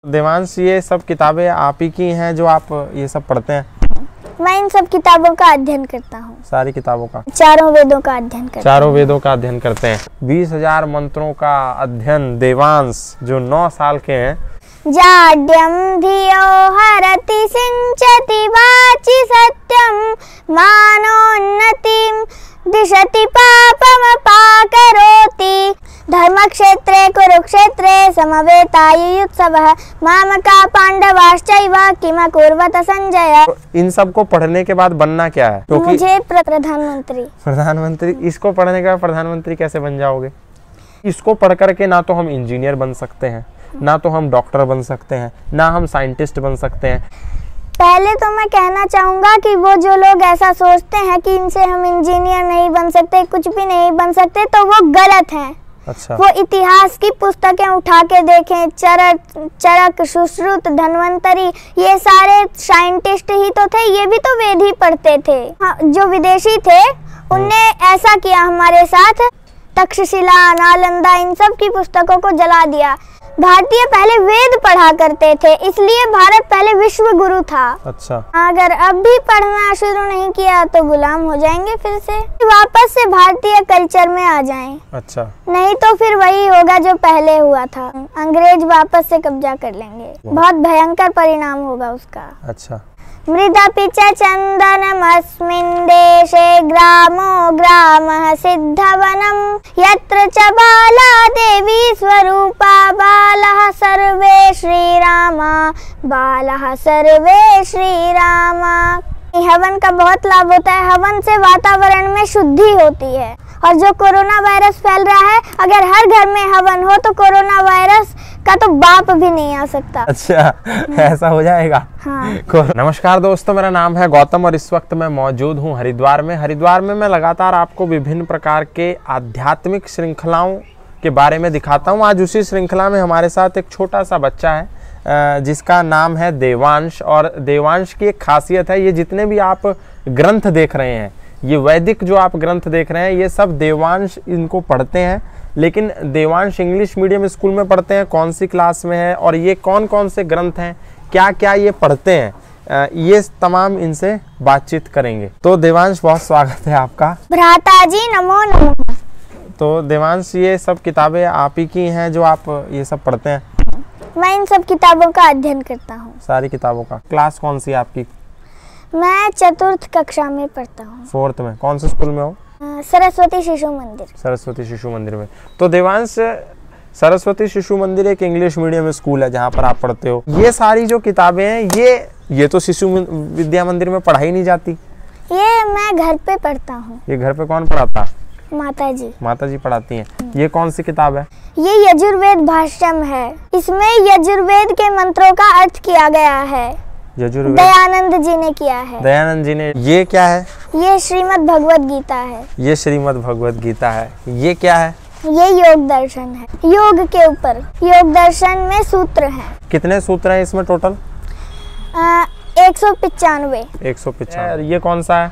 देवांश, ये सब किताबें आप ही की हैं जो आप ये सब पढ़ते हैं? मैं इन सब किताबों का अध्ययन करता हूँ। सारी किताबों का? चारों वेदों का अध्ययन करता हूँ। चारों वेदों का अध्ययन करते हैं। 20,000 मंत्रों का अध्ययन देवांश जो 9 साल के हैं। जाड्यं धियो हरति सिंचति वाचि सत्यं मानोन्नतिं दिशति पापमपाकरोति धर्मक्षेत्रे कुरुक्षेत्रे समवेतायुयुत्सवः मामका पांडवाश्चैव किमकुर्वत संजय। इन सब को पढ़ने के बाद बनना क्या है? क्योंकि मुझे प्रधानमंत्री। प्रधानमंत्री? इसको पढ़ने के बाद प्रधानमंत्री कैसे बन जाओगे? इसको पढ़ करके ना तो हम इंजीनियर बन सकते हैं, ना तो हम डॉक्टर बन सकते हैं, ना हम साइंटिस्ट बन सकते हैं। पहले तो मैं कहना चाहूँगा कि वो जो लोग ऐसा सोचते हैं कि इनसे हम इंजीनियर नहीं बन सकते, कुछ भी नहीं बन सकते, तो वो गलत हैं। अच्छा। वो इतिहास की पुस्तकें उठा के देखें, चरक, सुश्रुत, धन्वंतरी, ये सारे साइंटिस्ट ही तो थे, ये भी तो वेद ही पढ़ते थे। हाँ, जो विदेशी थे उनने ऐसा किया हमारे साथ। तक्षशिला, नालंदा, इन सब की पुस्तकों को जला दिया। भारतीय पहले वेद पढ़ा करते थे, इसलिए भारत पहले विश्व गुरु था। अच्छा। अगर अब भी पढ़ना शुरू नहीं किया तो गुलाम हो जाएंगे, फिर से वापस से भारतीय कल्चर में आ जाएं। अच्छा। नहीं तो फिर वही होगा जो पहले हुआ था, अंग्रेज वापस से कब्जा कर लेंगे। बहुत भयंकर परिणाम होगा उसका। अच्छा। मृदपि च चन्दनमस्मिन् देशे ग्रामो ग्रामः सिद्धवनं यत्र च बाला देवी स्वरूपा बालः सर्वे श्रीरामा बालः सर्वे श्रीरामा। हवन का बहुत लाभ होता है। हवन से वातावरण में शुद्धि होती है। और जो कोरोना वायरस फैल रहा है, अगर हर घर में हवन हो तो कोरोना वायरस का तो बाप भी नहीं आ सकता। अच्छा, ऐसा हो जाएगा। हाँ। नमस्कार दोस्तों, मेरा नाम है गौतम और इस वक्त मैं मौजूद हूँ हरिद्वार में। हरिद्वार में मैं लगातार आपको विभिन्न प्रकार के आध्यात्मिक श्रृंखलाओं के बारे में दिखाता हूँ। आज उसी श्रृंखला में हमारे साथ एक छोटा सा बच्चा है जिसका नाम है देवांश। और देवांश की एक खासियत है, ये जितने भी आप ग्रंथ देख रहे हैं, ये वैदिक जो आप ग्रंथ देख रहे हैं, ये सब देवांश इनको पढ़ते हैं। लेकिन देवांश इंग्लिश मीडियम स्कूल में पढ़ते हैं, कौन सी क्लास में है और ये कौन कौन से ग्रंथ हैं, क्या क्या ये पढ़ते हैं, ये तमाम इनसे बातचीत करेंगे। तो देवांश, बहुत स्वागत है आपका। भ्राता जी नमो नमो। तो देवांश, ये सब किताबें आप ही की हैं जो आप ये सब पढ़ते हैं? मैं इन सब किताबों का अध्ययन करता हूँ। सारी किताबों का? क्लास कौन सी है आपकी? मैं 4th कक्षा में पढ़ता हूँ। 4th में? कौन से स्कूल में हो? सरस्वती शिशु मंदिर। सरस्वती शिशु मंदिर में। तो देवांश, सरस्वती शिशु मंदिर एक इंग्लिश मीडियम स्कूल है जहाँ पर आप पढ़ते हो। ये सारी जो किताबें हैं, ये तो शिशु विद्या मंदिर में पढ़ाई नहीं जाती। ये मैं घर पे पढ़ता हूँ। ये घर पे कौन पढ़ाता? माता जी। माता जी पढ़ाती हैं। ये कौन सी किताब है? ये यजुर्वेद भाष्यम है। इसमें यजुर्वेद के मंत्रों का अर्थ किया गया है। यजुर्वेद दयानंद जी ने किया है। दयानंद जी ने। ये क्या है? ये श्रीमद् भगवद गीता है। ये श्रीमद् भगवद गीता है। ये क्या है? ये योग दर्शन है। योग के ऊपर योग दर्शन में सूत्र हैं। कितने सूत्र हैं इसमें टोटल? 195। 195। ये कौन सा है?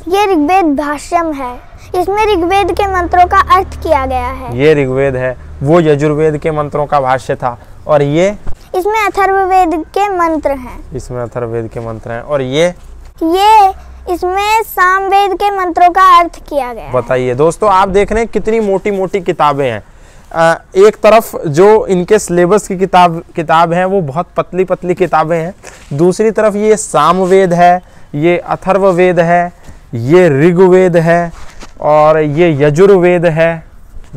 ये ऋग्वेद भाष्यम है। इसमें ऋग्वेद के मंत्रों का अर्थ किया गया है। ये ऋग्वेद है, वो यजुर्वेद के मंत्रों का भाष्य था। और ये? इसमें अथर्ववेद के मंत्र हैं। इसमें अथर्ववेद के मंत्र हैं। और ये इसमें सामवेद के मंत्रों का अर्थ किया गया। बताइए दोस्तों, आप देख रहे हैं कितनी मोटी मोटी किताबें हैं। एक तरफ जो इनके सिलेबस की किताब है वो बहुत पतली पतली किताबें हैं। दूसरी तरफ ये सामवेद है, ये अथर्ववेद है, ये ऋग्वेद है और ये यजुर्वेद है।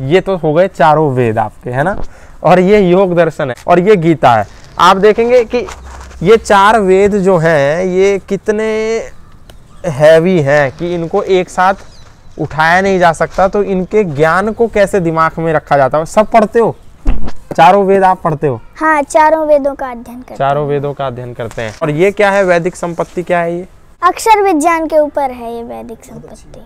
ये तो हो गए चारों वेद आपके, है ना। और ये योग दर्शन है और ये गीता है। आप देखेंगे कि ये 4 वेद जो हैं ये कितने हैवी हैं कि इनको एक साथ उठाया नहीं जा सकता। तो इनके ज्ञान को कैसे दिमाग में रखा जाता है? सब पढ़ते हो? चारों वेद आप पढ़ते हो? हाँ, चारों वेदों का अध्ययन करते हैं। चारों वेदों का अध्ययन करते हैं। और ये क्या है? वैदिक संपत्ति क्या है? ये अक्षर विज्ञान के ऊपर है ये वैदिक संपत्ति।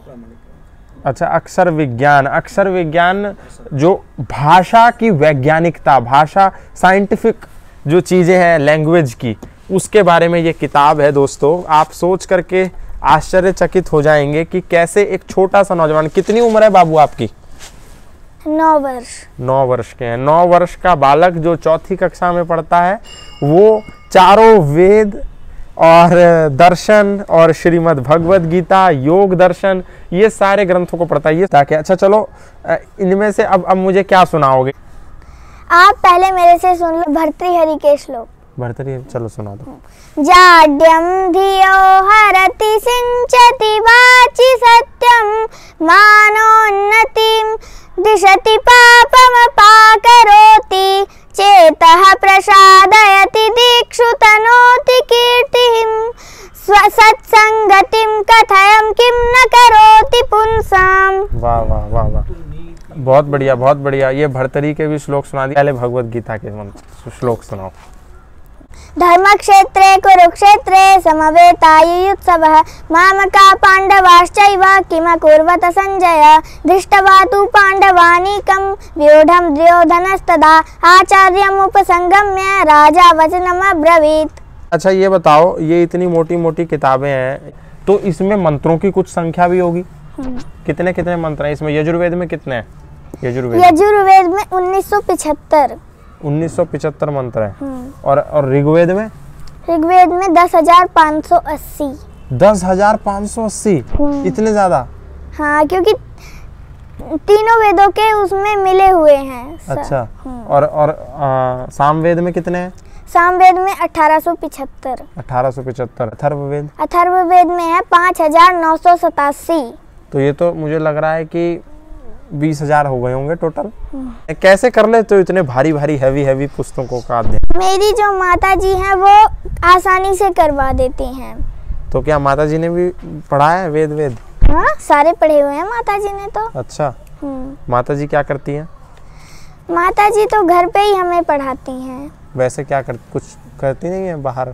अच्छा, अक्षर विज्ञान। अक्षर विज्ञान जो भाषा की वैज्ञानिकता, भाषा साइंटिफिक जो चीज़ें हैं लैंग्वेज की, उसके बारे में ये किताब है। दोस्तों, आप सोच करके आश्चर्यचकित हो जाएंगे कि कैसे एक छोटा सा नौजवान, कितनी उम्र है बाबू आपकी? 9 वर्ष। 9 वर्ष के हैं। 9 वर्ष का बालक जो चौथी कक्षा में पढ़ता है वो चारों वेद और दर्शन और श्रीमद् भगवद गीता, योग दर्शन, ये सारे ग्रंथों को पढ़ता है। ये ताकि अच्छा चलो इनमें से अब मुझे क्या सुनाओगे? आप पहले मेरे से सुन लो भर्तृहरि के श्लोक। भर्तृहरि, चलो सुना दो। जाड्यं धियो हरति सिंचति वाचि सत्यं मानोन्नतिं दिशति पापमपाकरोति चेतः प्रसादयति दिक्षु तनोति कीर्तिं सत्संगतिं कथयं किं न करोति पुंसाम्। वाह वाह वाह वाह, बहुत बढ़िया बहुत बढ़िया। ये भर्तृहरि के भी श्लोक सुना दिए। पहले भगवद गीता के श्लोक सुनाओ। धर्मक्षेत्रे कुरुक्षेत्रे समवेतायुयुत्सवः मामका पाण्डवाश्चैव किमकुर्वत सञ्जय दृष्ट्वा तु पाण्डवानीकं व्यूढं दुर्योधनस्तदा आचार्यमुपसंगम्य राजा वचनमब्रवीत्। अच्छा ये बताओ, ये इतनी मोटी मोटी किताबें हैं तो इसमें मंत्रों की कुछ संख्या भी होगी? कितने कितने मंत्र हैं इसमें? यजुर्वेद में कितने हैं? यजुर्वेद में 1975 मंत्र हैं। और ऋग्वेद में? ऋग्वेद में 10,580। 10,580? इतने ज्यादा? हाँ, क्योंकि तीनों वेदों के उसमें मिले हुए हैं। अच्छा। और सामवेद में कितने हैं? सामवेद में 1875। 1875। अथर्ववेद? अथर्ववेद में है 5,987। तो ये तो मुझे लग रहा है कि 20,000 हो गए होंगे टोटल। कैसे कर ले तो इतने भारी भारी हैवी पुस्तकों का अध्ययन? मेरी जो माता जी हैं वो आसानी से करवा देती हैं। तो क्या माता जी ने भी पढ़ा है वेद? हाँ, सारे पढ़े हुए हैं माता जी ने तो। अच्छा। माता जी क्या करती हैं? माता जी तो घर पे ही हमें पढ़ाती हैं। वैसे क्या कुछ करती नहीं है बाहर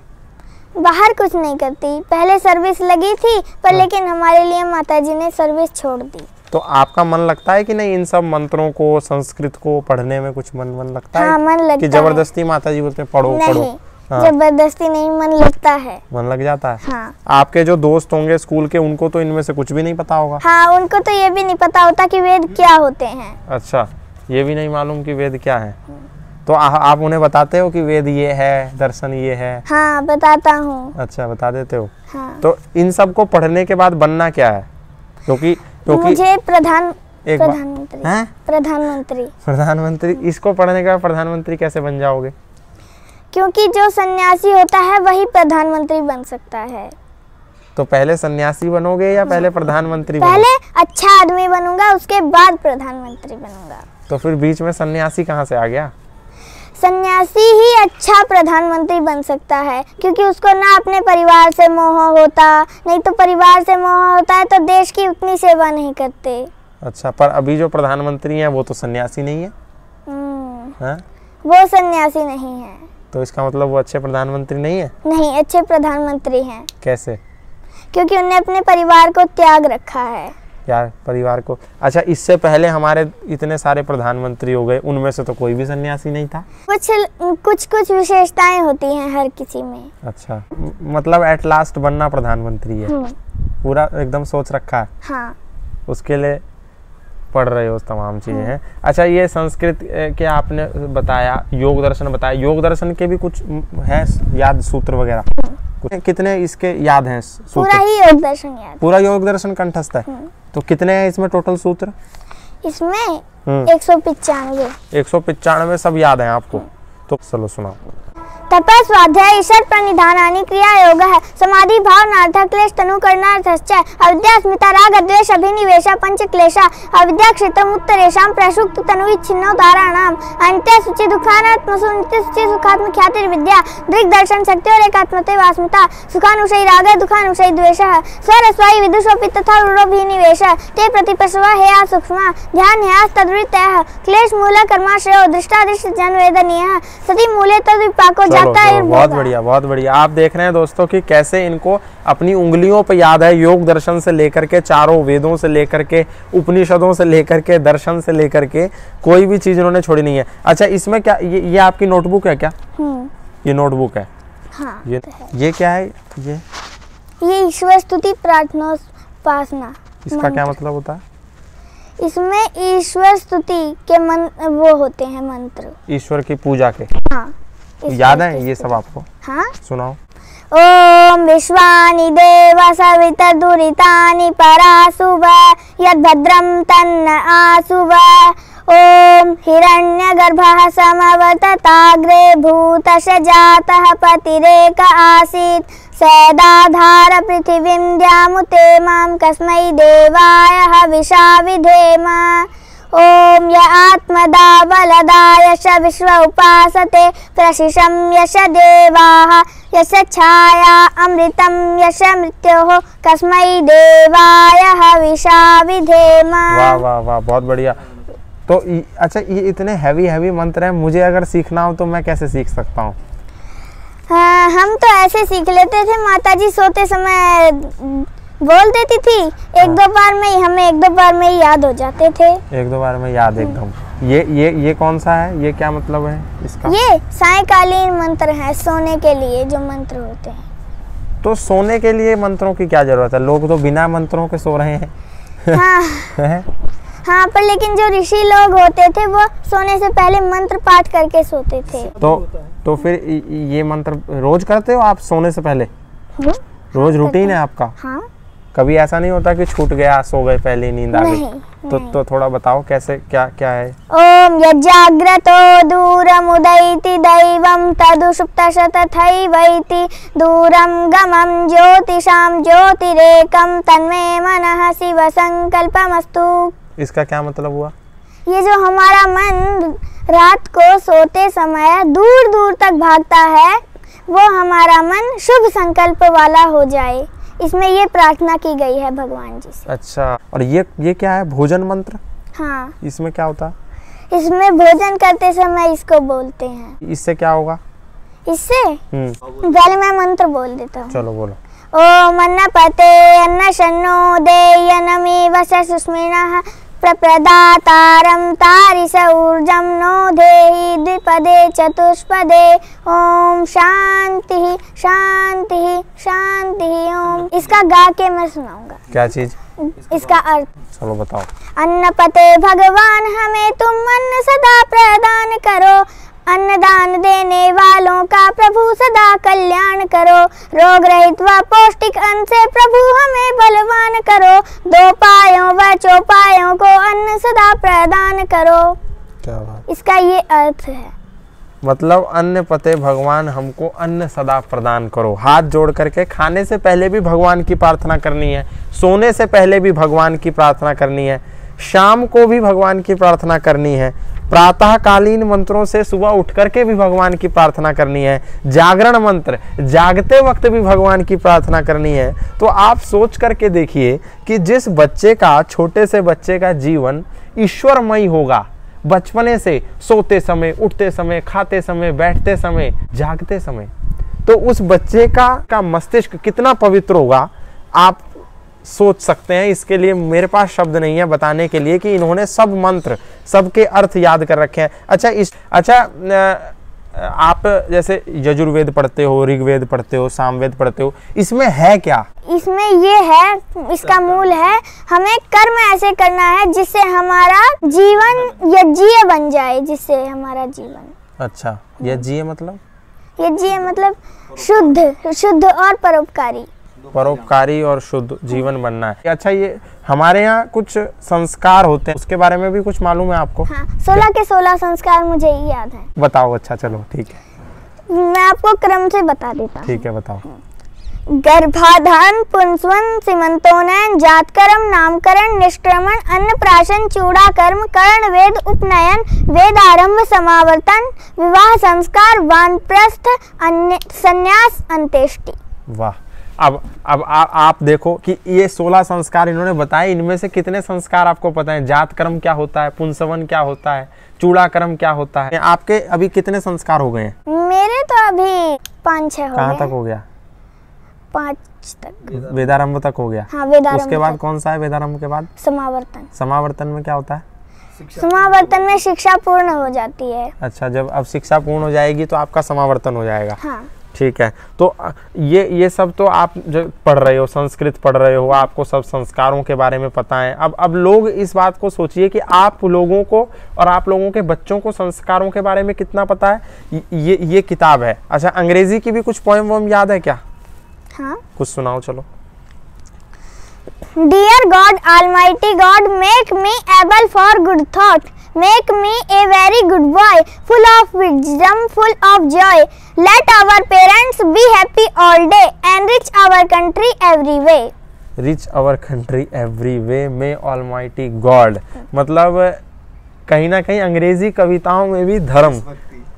कुछ नहीं करती। पहले सर्विस लगी थी पर लेकिन हमारे लिए माता जी ने सर्विस छोड़ दी। तो आपका मन लगता है कि नहीं इन सब मंत्रों को, संस्कृत को पढ़ने में? कुछ मन लगता है? हाँ, मन लगता कि जबरदस्ती माता जी बोलते पढ़ो पढ़ो? हाँ। जबरदस्ती नहीं, मन लगता है। मन लग जाता है। हाँ। आपके जो दोस्त होंगे स्कूल के, उनको तो इनमें से कुछ भी नहीं पता होगा? हाँ, उनको तो ये भी नहीं पता होता कि वेद क्या होते हैं। अच्छा, ये भी नहीं मालूम कि वेद क्या है। तो आप उन्हें बताते हो कि वेद ये है, दर्शन ये है? हाँ, बताता हूँ। अच्छा, बता देते हो। हाँ। तो इन सब को पढ़ने के बाद बनना क्या है? क्योंकि मुझे प्रधानमंत्री। इसको पढ़ने के बाद प्रधानमंत्री कैसे बन जाओगे? क्योंकि जो सन्यासी होता है वही प्रधानमंत्री बन सकता है। तो पहले सन्यासी बनोगे या पहले प्रधानमंत्री? पहले अच्छा आदमी बनूंगा, उसके बाद प्रधानमंत्री बनूंगा। तो फिर बीच में सन्यासी कहाँ से आ गया? सन्यासी ही अच्छा प्रधानमंत्री बन सकता है, क्योंकि उसको ना अपने परिवार से मोह होता, नहीं तो परिवार से मोह होता है तो देश की उतनी सेवा नहीं करते। अच्छा, पर अभी जो प्रधानमंत्री हैं वो तो सन्यासी नहीं है? वो सन्यासी नहीं है। तो इसका मतलब वो अच्छे प्रधानमंत्री नहीं है? नहीं, अच्छे प्रधानमंत्री हैं। कैसे? क्योंकि उन्होंने अपने परिवार को त्याग रखा है। यार, परिवार को? अच्छा, इससे पहले हमारे इतने सारे प्रधानमंत्री हो गए, उनमें से तो कोई भी सन्यासी नहीं था? कुछ विशेषताएं होती हैं हर किसी में। अच्छा, मतलब एट लास्ट बनना प्रधानमंत्री है? पूरा एकदम सोच रखा है? हाँ। उसके लिए पढ़ रहे हो तमाम चीजें हैं। अच्छा, ये संस्कृत के आपने बताया, योग दर्शन बताया, योग दर्शन के भी कुछ है याद सूत्र वगैरह? कितने इसके याद हैं सूत्र? पूरा ही योग दर्शन याद। पूरा योग दर्शन कंठस्थ है? तो कितने हैं इसमें टोटल सूत्र? इसमें 195। 195 सब याद है आपको? तो चलो सुनाओ। तपः स्वाध्याय ईश्वर प्रणिधानानि क्रिया योगः समाधि भावनार्थ क्लेश तनुकरणार्थश्च अविद्या स्मिता राग द्वेष अभिनिवेश पंच क्लेशा अविद्या क्षेत्रम उत्तरेषां प्रसुप्त तनुविच्छिन्नो दाराणाम अन्त्य सुचि दुःखानात्मसु नित्य सुचि सुखात्म ख्याति विद्या दृग् दर्शन शक्ति और एकात्मते वास्मिता सुखानुशयी राग दुःखानुशयी द्वेषः स्वरस्वायी विदुषोऽपि तथा रूढोऽभिनिवेश ते प्रतिपश्वा हेया सूक्ष्मा ध्यान हेयास् तद्वृत्तयः क्लेश मूल कर्माश्रयो दृष्टादृष्ट जनवेदनीयः सति मूले तद्विपाको। बहुत बढ़िया बहुत बढ़िया। आप देख रहे हैं दोस्तों कि कैसे इनको अपनी उंगलियों पर याद है, योग दर्शन से लेकर के, चारों वेदों से लेकर के, उपनिषदों से लेकर के, दर्शन से लेकर के, कोई भी चीज इन्होंने छोड़ी नहीं है। अच्छा, इसमें क्या ये आपकी नोटबुक है क्या? ये नोटबुक है? हाँ, ये क्या है? ये ईश्वर स्तुति प्रार्थना उपासना। इसका क्या मतलब होता है? इसमें ईश्वर स्तुति के वो होते हैं मंत्र, ईश्वर की पूजा के। हाँ, याद है ये सब आपको? हाँ, सुनाओ। ओम विश्वानि देव सविता दुरितानि परासुव यद्भद्रं तन्न आसुव। ओम हिरण्यगर्भः समवतताग्रे भूतश जातः पतिरेक आसीत् सैदाधार पृथिवीं द्यामुते मां कस्मै देवाय हविषा विधेम। ओम य आत्मदा बलदा यश विश्व उपासते प्रशिशं यश देवाः यश छाया अमृतं यश मृत्योः कस्मै देवाय हविषा विधेम। वाह वाह वाह, बहुत बढ़िया। तो अच्छा, ये इतने हैवी मंत्र हैं, मुझे अगर सीखना हो तो मैं कैसे सीख सकता हूँ? हम तो ऐसे सीख लेते थे, माताजी सोते समय बोल देती थी, एक दो बार में ही हमें एक दो बार में ही याद हो जाते थे। एक दो बार में याद एकदम। ये कौन सा है? ये क्या मतलब है इसका? ये सायंकालीन मंत्र है, सोने के लिए जो मंत्र होते हैं। तो सोने के लिए मंत्रों की क्या जरूरत है? लोग तो बिना मंत्रों के सो रहे हैं। हाँ हाँ, पर लेकिन जो ऋषि लोग होते थे वो सोने से पहले मंत्र पाठ करके सोते थे। तो फिर ये मंत्र रोज करते हो आप सोने से पहले? रोज रूटीन है आपका? हाँ। कभी ऐसा नहीं होता कि छूट गया, सो गए, पहले नींद आ गई? तो थोड़ा बताओ कैसे, क्या है? ओम यज्जाग्रतो दूरमुदैति दैवं तदुषुप्तश तथैवैति दूरं गमं ज्योतिषां ज्योतिरेकं तन्मे मनः शिव संकल्पमस्तु। इसका क्या मतलब हुआ? ये जो हमारा मन रात को सोते समय दूर दूर तक भागता है, वो हमारा मन शुभ संकल्प वाला हो जाए, इसमें ये प्रार्थना की गई है भगवान जी से। अच्छा, और ये क्या है? भोजन मंत्र? हाँ। इसमें क्या होता है? इसमें भोजन करते समय इसको बोलते हैं। इससे क्या होगा? इससे पहले मैं मंत्र बोल देता हूँ। चलो बोलो। ओम अन्नपते अन्नशन्नो देयनमेव सुस्मिनः प्रप्रदातारं तारिस ऊर्जं नो देहि द्विपदे चतुष्पदे। ओम शांति शांति शांति ओम। इसका गा के मैं सुनाऊंगा। क्या चीज? इसका अर्थ। चलो बताओ। अन्नपते भगवान हमें तुम अन्न सदा प्रदान करो, अन्नदान देने वालों का प्रभु सदा कल्याण करो, रोग रहित व पौष्टिक अन्न से प्रभु हमें बलवान करो, दो पायों व चौपायों को अन्न सदा प्रदान करो। क्या बात। इसका ये अर्थ है। मतलब अन्न पते भगवान हमको अन्न सदा प्रदान करो। हाथ जोड़ करके खाने से पहले भी भगवान की प्रार्थना करनी है, सोने से पहले भी भगवान की प्रार्थना करनी है, शाम को भी भगवान की प्रार्थना करनी है, प्रातःकालीन मंत्रों से सुबह उठ करके भी भगवान की प्रार्थना करनी है, जागरण मंत्र जागते वक्त भी भगवान की प्रार्थना करनी है। तो आप सोच करके देखिए कि जिस बच्चे का, छोटे से बच्चे का जीवन ईश्वरमय होगा, बचपने से सोते समय, उठते समय, खाते समय, बैठते समय, जागते समय, तो उस बच्चे का मस्तिष्क कितना पवित्र होगा आप सोच सकते हैं। इसके लिए मेरे पास शब्द नहीं है बताने के लिए कि इन्होंने सब मंत्र, सबके अर्थ याद कर रखे हैं। अच्छा, आप जैसे यजुर्वेद पढ़ते हो, ऋग्वेद पढ़ते हो, सामवेद पढ़ते हो, इसमें है क्या? इसमें ये है, इसका मूल है, हमें कर्म ऐसे करना है जिससे हमारा जीवन यज्ञीय बन जाए, जिससे हमारा जीवन। अच्छा, यज्ञीय मतलब? यज्ञीय मतलब शुद्ध और परोपकारी और शुद्ध जीवन बनना है। अच्छा, ये हमारे यहाँ कुछ संस्कार होते हैं, उसके बारे में भी कुछ मालूम है आपको? हाँ, 16 के 16 संस्कार मुझे ही याद है। बताओ। अच्छा चलो ठीक है, मैं आपको क्रम से बता देता हूँ। ठीक है, बताओ। गर्भाधान, पुंसवन, सीमंतोनयन, जातकर्म, नामकरण, निष्क्रमण, अन्नप्राशन, चूड़ाकर्म, कर्ण वेद, उपनयन, वेदारंभ, समावर्तन, विवाह संस्कार, वानप्रस्थ, संन्यास, अंत्येष्टि। वाह। अब आप देखो कि ये 16 संस्कार इन्होंने बताए, इनमें से कितने संस्कार आपको पता है? जातकर्म क्या होता है, पुंसवन क्या होता है, चूड़ाकर्म क्या होता है? आपके अभी कितने संस्कार हो गए हैं? मेरे तो अभी 5-6 हो गए। कहाँ तक हो गया? 5 तक। वेदारंभ तक हो गया। हाँ, वेदारंभ। उसके बाद कौन सा है? वेदारंभ के बाद समावर्तन। समावर्तन में क्या होता है? समावर्तन में शिक्षा पूर्ण हो जाती है। अच्छा, जब अब शिक्षा पूर्ण हो जाएगी तो आपका समावर्तन हो जाएगा। हाँ। ठीक है। तो ये सब तो आप जो पढ़ रहे हो, संस्कृत पढ़ रहे हो, आपको सब संस्कारों के बारे में पता है। अब लोग इस बात को सोचिए कि आप लोगों को और आप लोगों के बच्चों को संस्कारों के बारे में कितना पता है। ये किताब है। अच्छा, अंग्रेजी की भी कुछ पोएम वोम याद है क्या? हाँ, कुछ सुनाओ चलो। Dear God, Almighty God, make me able for good thought. Make me a very good boy, full of wisdom, full of joy. Let our parents be happy all day, enrich our country every way. Rich our country every way, may Almighty God। मतलब कहीं ना कहीं अंग्रेजी कविताओं में भी धर्म,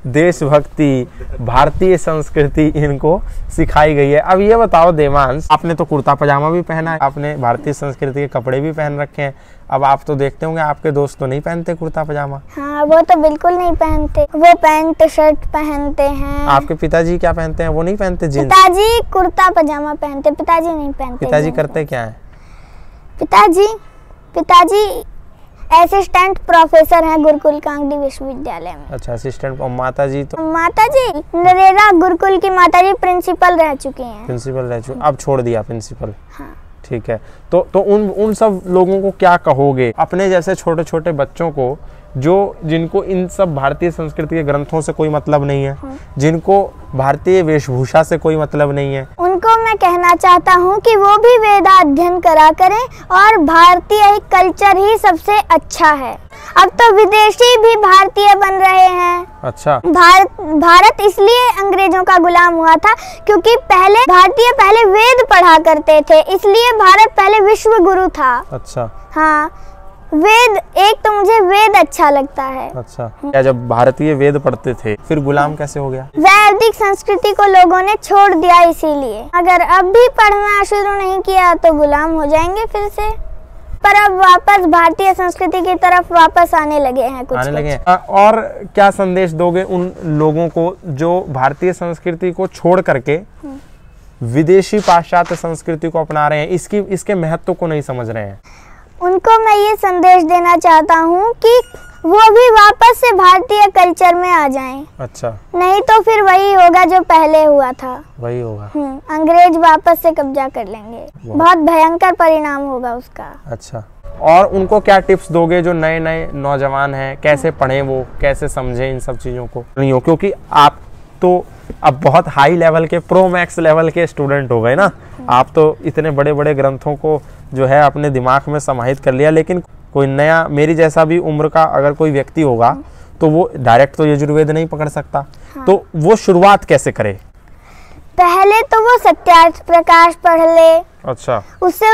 देशभक्ति, भारतीय संस्कृति इनको सिखाई गई है। अब ये बताओ देवांश, आपने तो कुर्ता पजामा भी पहना है, आपने भारतीय संस्कृति के कपड़े भी पहन रखे हैं। अब आप तो देखते होंगे आपके दोस्त तो नहीं पहनते कुर्ता पजामा। हाँ, वो तो बिल्कुल नहीं पहनते, वो पैंट शर्ट पहनते हैं। आपके पिताजी क्या पहनते हैं? वो नहीं पहनते जींस? पिताजी कुर्ता पजामा पहनते, पिताजी नहीं पहनते। पिताजी करते क्या है? पिताजी असिस्टेंट प्रोफेसर हैं गुरुकुल कांगड़ी विश्वविद्यालय में। अच्छा, असिस्टेंट। और माताजी? तो माताजी नरेगा गुरुकुल की माताजी प्रिंसिपल रह चुकी हैं। प्रिंसिपल रह चुकी, अब छोड़ दिया प्रिंसिपल। हाँ। ठीक है। तो उन सब लोगों को क्या कहोगे, अपने जैसे छोटे छोटे बच्चों को जिनको इन सब भारतीय संस्कृति के ग्रंथों से कोई मतलब नहीं है, जिनको भारतीय वेशभूषा से कोई मतलब नहीं है, उनको मैं कहना चाहता हूँ कि वो भी वेदाध्ययन करा करें और भारतीय कल्चर ही सबसे अच्छा है। अब तो विदेशी भी भारतीय बन रहे हैं। अच्छा। भारत इसलिए अंग्रेजों का गुलाम हुआ था क्योंकि भारतीय पहले वेद पढ़ा करते थे, इसलिए भारत पहले विश्व गुरु था। अच्छा। हाँ, वेद, एक तो मुझे वेद अच्छा लगता है। अच्छा। क्या जब भारतीय वेद पढ़ते थे फिर गुलाम कैसे हो गया? वैदिक संस्कृति को लोगों ने छोड़ दिया, इसीलिए। अगर अब भी पढ़ना शुरू नहीं किया तो गुलाम हो जाएंगे फिर से। पर अब वापस भारतीय संस्कृति की तरफ वापस आने लगे हैं कुछ। और क्या संदेश दोगे उन लोगों को जो भारतीय संस्कृति को छोड़ करके विदेशी पाश्चात्य संस्कृति को अपना रहे हैं, इसके महत्व को नहीं समझ रहे हैं? उनको मैं ये संदेश देना चाहता हूँ कि वो भी वापस से भारतीय कल्चर में आ जाएं। अच्छा। नहीं तो फिर वही होगा जो पहले हुआ था, वही होगा। अंग्रेज वापस से कब्जा कर लेंगे, बहुत भयंकर परिणाम होगा उसका। अच्छा। और उनको क्या टिप्स दोगे जो नए नए नौजवान हैं, कैसे पढ़ें, वो कैसे समझें इन सब चीज़ों को? नहीं हो, क्योंकि आप तो अब बहुत हाई लेवल के, प्रो मैक्स लेवल के स्टूडेंट हो गए ना, आप तो इतने बड़े बड़े ग्रंथों को जो है अपने दिमाग में समाहित कर लिया। लेकिन कोई नया, मेरी जैसा भी उम्र का अगर कोई व्यक्ति होगा तो वो डायरेक्ट तो यजुर्वेद नहीं पकड़ सकता। हाँ। तो वो शुरुआत कैसे करे? पहले तो वो सत्यार्थ प्रकाश पढ़ ले। अच्छा। उससे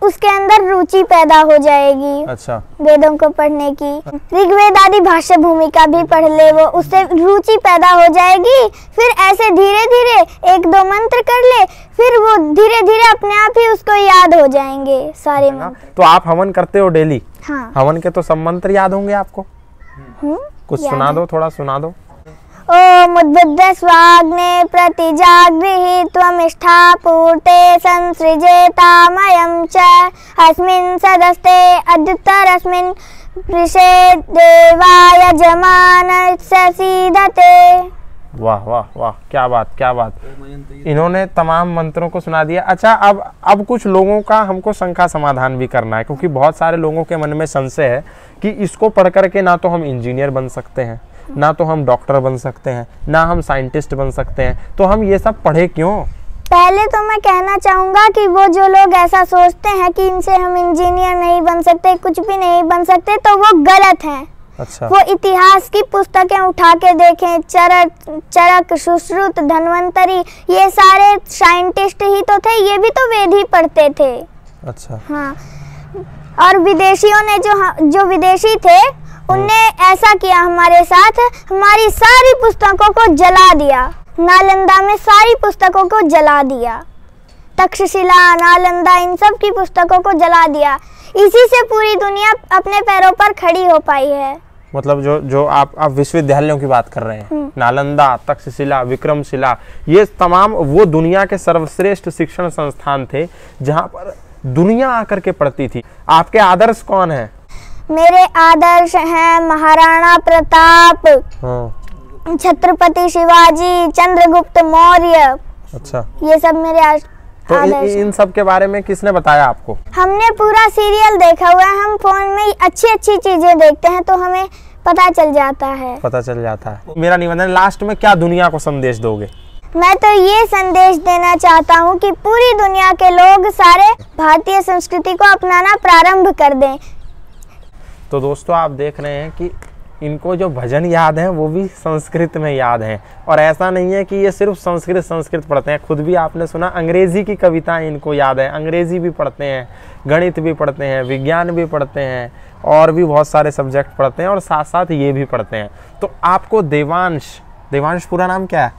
उसके अंदर रुचि पैदा हो जाएगी। अच्छा। वेदों को पढ़ने की। ऋग्वेद आदि भाष्य भूमिका भी पढ़ ले वो, उससे रुचि पैदा हो जाएगी। फिर ऐसे धीरे धीरे 1-2 मंत्र कर ले, फिर वो धीरे धीरे अपने आप ही उसको याद हो जाएंगे सारे मंत्र। तो आप हवन करते हो डेली? हाँ। हवन के तो सब मंत्र याद होंगे आपको? कुछ सुना दो, थोड़ा सुना दो। ओम उद्बुद्ध स्वाग्ने प्रतिजागृहि त्वमिष्ठा पूर्ते संसृजेतामयं च अस्मिन् सदस्ते अद्युत्तरस्मिन् वृषे देवाय जमानस्य सीदते। वाह वाह वाह, क्या बात, क्या बात। इन्होंने तमाम मंत्रों को सुना दिया। अच्छा, अब कुछ लोगों का हमको शंका समाधान भी करना है, क्योंकि बहुत सारे लोगों के मन में संशय है कि इसको पढ़ करके ना तो हम इंजीनियर बन सकते हैं, ना तो हम डॉक्टर बन सकते हैं, ना हम साइंटिस्ट बन सकते हैं, तो हम ये सब पढ़े क्यों? पहले तो मैं कहना चाहूँगा कि वो जो लोग ऐसा सोचते हैं कि इनसे हम इंजीनियर नहीं बन सकते, कुछ भी नहीं बन सकते, तो वो गलत हैं। अच्छा। वो इतिहास की पुस्तकें उठा के देखें, चरक, सुश्रुत, धन्वंतरी, ये सारे साइंटिस्ट ही तो थे, ये भी तो वेद ही पढ़ते थे। अच्छा। हाँ। और विदेशियों ने जो विदेशी थे उनने ऐसा किया हमारे साथ, हमारी सारी पुस्तकों को जला दिया। नालंदा में सारी पुस्तकों को जला दिया, तक्षशिला, नालंदा, इन सब की पुस्तकों को जला दिया। इसी से पूरी दुनिया अपने पैरों पर खड़ी हो पाई है। मतलब जो आप विश्वविद्यालयों की बात कर रहे हैं, नालंदा, तक्षशिला, विक्रमशिला, ये तमाम वो दुनिया के सर्वश्रेष्ठ शिक्षण संस्थान थे जहाँ पर दुनिया आकर के पढ़ती थी। आपके आदर्श कौन है? मेरे आदर्श हैं महाराणा प्रताप। हाँ। छत्रपति शिवाजी, चंद्रगुप्त मौर्य, अच्छा, ये सब मेरे तो इन सब के बारे में किसने बताया आपको? हमने पूरा सीरियल देखा हुआ है। हम फोन में अच्छी अच्छी चीजें देखते हैं तो हमें पता चल जाता है। मेरा निवेदन, लास्ट में क्या दुनिया को संदेश दोगे? मैं तो ये संदेश देना चाहता हूँ कि पूरी दुनिया के लोग सारे भारतीय संस्कृति को अपनाना प्रारंभ कर दें। तो दोस्तों, आप देख रहे हैं कि इनको जो भजन याद हैं वो भी संस्कृत में याद हैं, और ऐसा नहीं है कि ये सिर्फ संस्कृत पढ़ते हैं। खुद भी आपने सुना अंग्रेजी की कविताएं इनको याद है, अंग्रेजी भी पढ़ते हैं, गणित भी पढ़ते हैं, विज्ञान भी पढ़ते हैं, और भी बहुत सारे सब्जेक्ट पढ़ते हैं, और साथ साथ ये भी पढ़ते हैं। तो आपको देवांश पूरा नाम क्या है?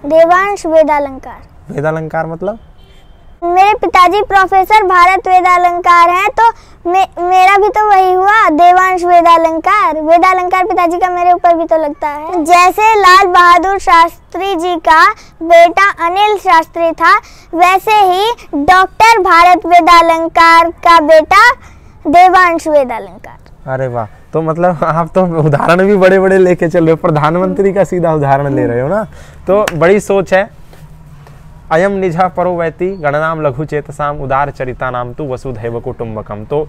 देवांश वेदालंकार। वेदालंकार मतलब? मेरे पिताजी प्रोफेसर भारत वेदालंकार हैं, तो मेरा भी तो वही हुआ, देवांश वेदालंकार। वेदालंकार पिताजी का मेरे ऊपर भी तो लगता है। जैसे लाल बहादुर शास्त्री जी का बेटा अनिल शास्त्री था, वैसे ही डॉक्टर भारत वेदालंकार का बेटा देवांश वेदालंकार। अरे वाह, तो मतलब आप तो उदाहरण भी बड़े बड़े लेके चल रहे हो, प्रधानमंत्री का सीधा उदाहरण ले रहे हो ना, तो बड़ी सोच है। अयम निजः परो वैति गणनाम लघु चेतसाम उदार चरिता नाम तु वसुधैव कुटुंबकम। तो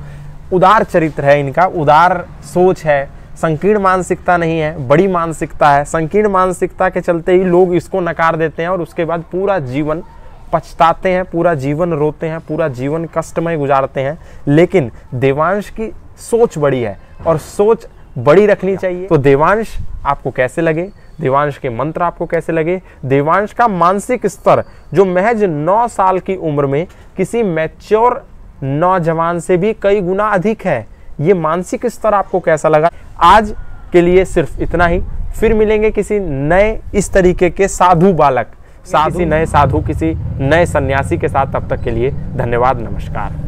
उदार चरित्र है इनका, उदार सोच है, संकीर्ण मानसिकता नहीं है, बड़ी मानसिकता है। संकीर्ण मानसिकता के चलते ही लोग इसको नकार देते हैं और उसके बाद पूरा जीवन पछताते हैं, पूरा जीवन रोते हैं, पूरा जीवन कष्टमय गुजारते हैं। लेकिन देवांश की सोच बड़ी है और सोच बड़ी रखनी चाहिए। तो देवांश आपको कैसे लगे? देवांश के मंत्र आपको कैसे लगे? देवांश का मानसिक स्तर जो महज 9 साल की उम्र में किसी मैच्योर नौजवान से भी कई गुना अधिक है, ये मानसिक स्तर आपको कैसा लगा? आज के लिए सिर्फ इतना ही, फिर मिलेंगे किसी नए इस तरीके के साधु बालक, किसी नए साधु, किसी नए सन्यासी के साथ। तब तक के लिए धन्यवाद, नमस्कार।